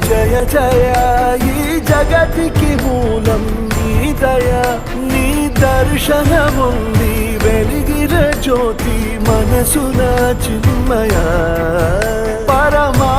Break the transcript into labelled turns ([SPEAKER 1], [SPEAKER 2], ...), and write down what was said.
[SPEAKER 1] జయ జయ ఈ జగతికి మూలం నీ దయ నీ దర్శనముంది వెలిగిన జ్యోతి మనసున చిన్మయ పరమా